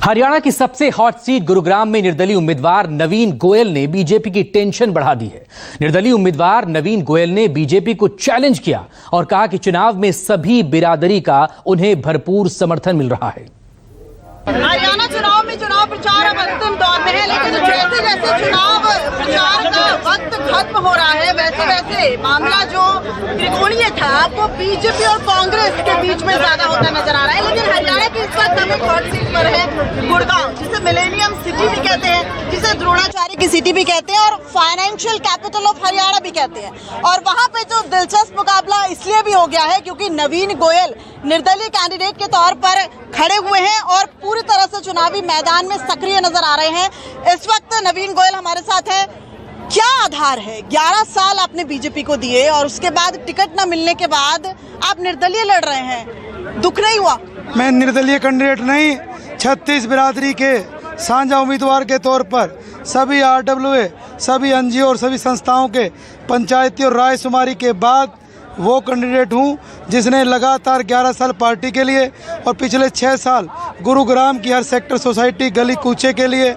हरियाणा की सबसे hot seat Gurugram में निर्दलीय उम्मीदवार नवीन गोयल ने बीजेपी की टेंशन बढ़ा दी है। निर्दलीय उम्मीदवार नवीन गोयल ने बीजेपी को चैलेंज किया और कहा कि चुनाव में सभी बिरादरी का उन्हें भरपूर समर्थन मिल रहा है। हरियाणा चुनाव में चुनाव प्रचार अब अंतिम दौर में है, लेकिन जैसे जैसे चुनाव प्रचार का वक्त खत्म हो रहा है वैसे वैसे मामला जो त्रिकोणीय था वो बीजेपी और कांग्रेस के बीच में ज्यादा होता नजर आ रहा है। लेकिन हरियाणा की इस वक्त हम एक हॉट सीट पर है गुड़गांव, जिसे मिलेनियम सिटी भी कहते हैं, जिसे द्रोणाचार्य की सिटी भी कहते हैं और फाइनेंशियल कैपिटल ऑफ हरियाणा भी कहते हैं। और वहाँ पे जो दिलचस्प मुकाबला इसलिए भी हो गया है क्योंकि नवीन गोयल निर्दलीय कैंडिडेट के तौर पर खड़े हुए हैं और पूरी तरह से चुनावी मैदान में सक्रिय नजर आ रहे हैं। इस वक्त नवीन गोयल हमारे साथ हैं। क्या आधार है? 11 साल आपने बीजेपी को दिए और उसके बाद टिकट न मिलने के बाद आप निर्दलीय लड़ रहे हैं, दुख नहीं हुआ? मैं निर्दलीय कैंडिडेट नहीं, 36 बिरादरी के साझा उम्मीदवार के तौर पर सभी RWA, सभी NGO और सभी संस्थाओं के पंचायती और रायशुमारी के बाद वो कैंडिडेट हूँ जिसने लगातार 11 साल पार्टी के लिए और पिछले 6 साल गुरुग्राम की हर सेक्टर सोसाइटी गली कूचे के लिए,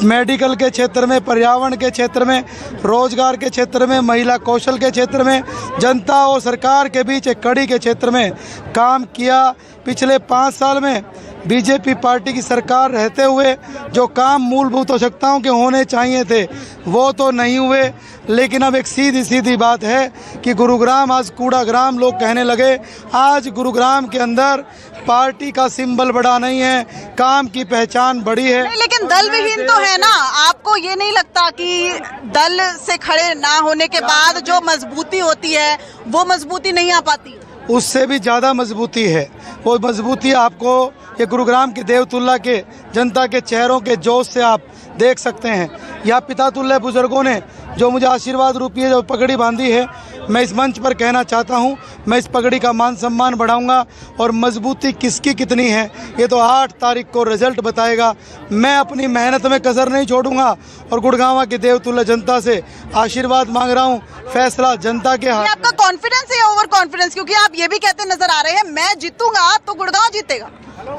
मेडिकल के क्षेत्र में, पर्यावरण के क्षेत्र में, रोजगार के क्षेत्र में, महिला कौशल के क्षेत्र में, जनता और सरकार के बीच एक कड़ी के क्षेत्र में काम किया। पिछले 5 साल में बीजेपी पार्टी की सरकार रहते हुए जो काम मूलभूत आवश्यकताओं के होने चाहिए थे वो तो नहीं हुए। लेकिन अब एक सीधी सीधी बात है कि गुरुग्राम आज कूड़ा ग्राम लोग कहने लगे। आज गुरुग्राम के अंदर पार्टी का सिंबल बड़ा नहीं है, काम की पहचान बड़ी है। लेकिन दल विहीन तो है ना, आपको ये नहीं लगता कि दल से खड़े ना होने के बाद जो मजबूती होती है वो मजबूती नहीं आ पाती? उससे भी ज़्यादा मजबूती है। वो मजबूती आपको ये गुरुग्राम के देवतुल्ला के जनता के चेहरों के जोश से आप देख सकते हैं। यहाँ पितातुल्य बुजुर्गों ने जो मुझे आशीर्वाद रूपी जो पगड़ी बांधी है, मैं इस मंच पर कहना चाहता हूँ, मैं इस पगड़ी का मान सम्मान बढ़ाऊंगा और मजबूती किसकी कितनी है ये तो 8 तारीख को रिजल्ट बताएगा। मैं अपनी मेहनत में कसर नहीं छोड़ूंगा और गुड़गांव की देवतुल्य जनता से आशीर्वाद मांग रहा हूँ। फैसला जनता के हाथ। आपका कॉन्फिडेंस है ओवर कॉन्फिडेंस? क्योंकि आप ये भी कहते नजर आ रहे हैं मैं जीतूंगा तो गुड़गांव जीतेगा।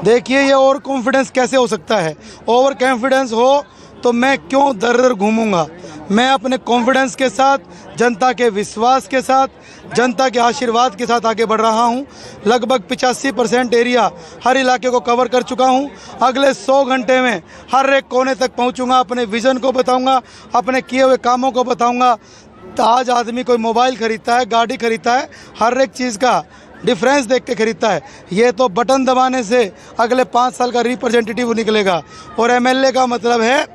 देखिए ये ओवर कॉन्फिडेंस कैसे हो सकता है? ओवर कॉन्फिडेंस हो तो मैं क्यों दर दर घूमूंगा? मैं अपने कॉन्फिडेंस के साथ, जनता के विश्वास के साथ, जनता के आशीर्वाद के साथ आगे बढ़ रहा हूं। लगभग 85% एरिया हर इलाके को कवर कर चुका हूं। अगले 100 घंटे में हर एक कोने तक पहुंचूंगा, अपने विजन को बताऊंगा, अपने किए हुए कामों को बताऊंगा। आज आदमी कोई मोबाइल खरीदता है, गाड़ी खरीदता है, हर एक चीज़ का डिफरेंस देख के खरीदता है। ये तो बटन दबाने से अगले 5 साल का रिप्रेजेंटेटिव निकलेगा। और MLA का मतलब है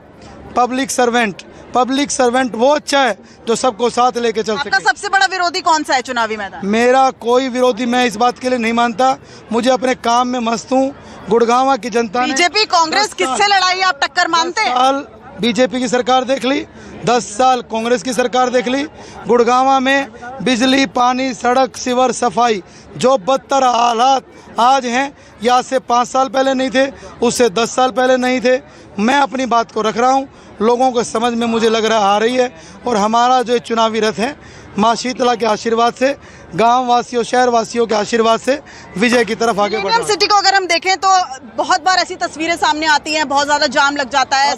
पब्लिक सर्वेंट। पब्लिक सर्वेंट वो अच्छा है जो सबको साथ लेके चल सके। आपका सबसे बड़ा विरोधी कौन सा है चुनावी मैदान? मेरा कोई विरोधी मैं इस बात के लिए नहीं मानता। मुझे अपने काम में मस्त हूँ। गुड़गांव की जनता ने बीजेपी कांग्रेस किससे लड़ाई आप टक्कर मानते हैं? 10 साल बीजेपी की सरकार देख ली, 10 साल कांग्रेस की सरकार देख ली। गुड़गांव में बिजली, पानी, सड़क, सीवर, सफाई जो बदतर हालात आज हैं ये आज से 5 साल पहले नहीं थे, उससे 10 साल पहले नहीं थे। मैं अपनी बात को रख रहा हूँ, लोगों को समझ में मुझे लग रहा आ रही है। और हमारा जो चुनावी रथ है माँ शीतला के आशीर्वाद से, गांव वासियों, शहर वासियों के आशीर्वाद से विजय की तरफ आगे बढ़ रहा है। सिटी को अगर हम देखें तो बहुत बार ऐसी तस्वीरें सामने आती हैं, बहुत ज्यादा जाम लग जाता है,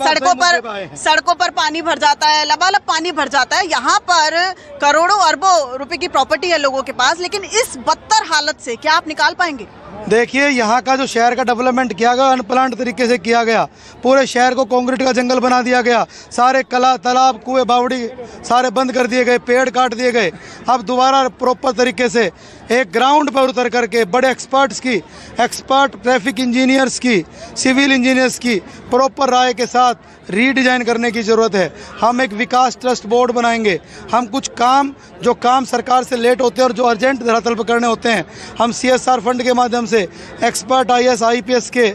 सड़कों पर पानी भर जाता है, लबालब पानी भर जाता है। यहाँ पर करोड़ों अरबों रुपए की प्रॉपर्टी है लोगों के पास, लेकिन इस बदतर हालत से क्या आप निकाल पाएंगे? देखिए यहाँ का जो शहर का डेवलपमेंट किया गया अनप्लान्ड तरीके से किया गया। पूरे शहर को कंक्रीट का जंगल बना दिया गया। सारे कला, तालाब, कुएं, बावड़ी सारे बंद कर दिए गए, पेड़ काट दिए गए। अब दोबारा प्रॉपर तरीके से एक ग्राउंड पर उतर करके बड़े एक्सपर्ट ट्रैफिक इंजीनियर्स की, सिविल इंजीनियर्स की प्रॉपर राय के साथ रीडिजाइन करने की ज़रूरत है। हम एक विकास ट्रस्ट बोर्ड बनाएंगे। हम कुछ काम जो काम सरकार से लेट होते हैं और जो अर्जेंट धरातल पर करने होते हैं, हम CSR फंड के माध्यम से एक्सपर्ट IAS IPS के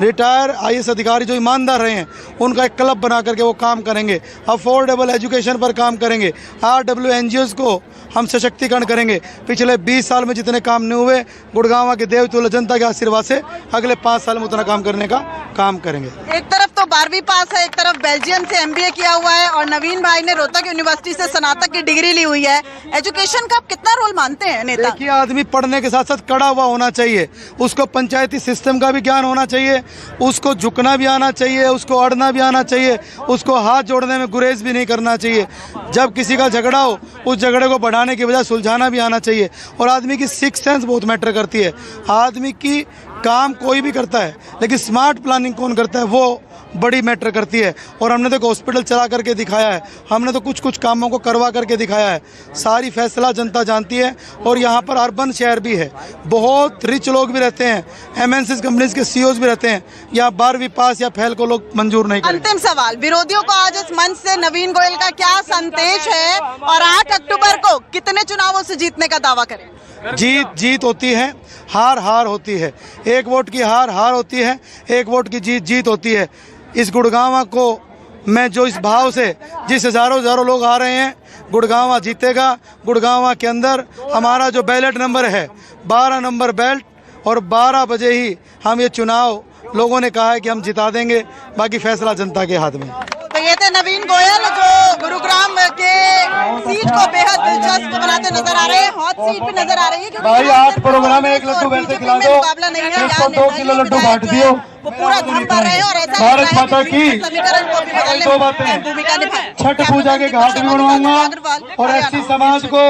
रिटायर IAS अधिकारी जो ईमानदार रहे हैं उनका एक क्लब बना करके वो काम करेंगे। अफोर्डेबल एजुकेशन पर काम करेंगे। RWA NGOs को हम सशक्तिकरण करेंगे। पिछले 20 साल में जितने काम नहीं हुए, गुड़गांव के देवतुल्य जनता के आशीर्वाद से अगले 5 साल में उतना काम करने का काम करेंगे। एक तरफ तो 12वीं पास है, एक तरफ बेल्जियम से MBA किया हुआ है और नवीन भाई ने रोहतक यूनिवर्सिटी से स्नातक की डिग्री ली हुई है। एजुकेशन का आप कितना रोल मानते हैं नेता? देखिए, आदमी पढ़ने के साथ साथ कड़ा हुआ होना चाहिए, उसको पंचायती सिस्टम का भी ज्ञान होना चाहिए, उसको झुकना भी आना चाहिए, उसको अड़ना भी आना चाहिए, उसको हाथ जोड़ने में गुरेज भी नहीं करना चाहिए। जब किसी का झगड़ा हो उस झगड़े को बढ़ाने की बजाय सुलझाना भी आना चाहिए। और आदमी की सिक्स सेंस बहुत मैटर करती है। आदमी की काम कोई भी करता है लेकिन स्मार्ट प्लानिंग कौन करता है वो बड़ी मैटर करती है। और हमने तो एक हॉस्पिटल चला करके दिखाया है, हमने तो कुछ कुछ कामों को करवा करके दिखाया है। सारी फैसला जनता जानती है। और यहाँ पर अर्बन शहर भी है, बहुत रिच लोग भी रहते हैं, MNC कंपनीज के CEOs भी रहते हैं। यहाँ 12वीं पास या फेल को लोग मंजूर नहीं करते। अंतिम सवाल, विरोधियों को आज इस मंच से नवीन गोयल का क्या संदेश है और 8 अक्टूबर को कितने चुनावों से जीतने का दावा करें? जीत जीत होती है, हार हार होती है। एक वोट की हार हार होती है, एक वोट की जीत जीत होती है। इस गुड़गांव को मैं जो इस भाव से जिस हजारों लोग आ रहे हैं, गुड़गांव जीतेगा। गुड़गांव के अंदर हमारा जो बैलेट नंबर है 12 नंबर बेल्ट, और 12 बजे ही हम ये चुनाव लोगों ने कहा है कि हम जिता देंगे। बाकी फैसला जनता के हाथ में। तो ये थे नवीन गोयल जो गुरुग्राम के सीट को बेहद दिलचस्प बनाते नजर आ रहे हैं। हॉट सीट भी नजर आ रही है भाई 8 प्रोग्राम है, एक लड्डू बेल से खिला दो, मुकाबला नहीं है। 102 किलो लड्डू बांट दियो, वो पूरा धम भर रहे हैं और ऐसा भारत माता की समीकरण को भी बदलने 2 बातें, भूमिका निभाए। छठ पूजा के घाट भी बनवाऊंगा और SC समाज को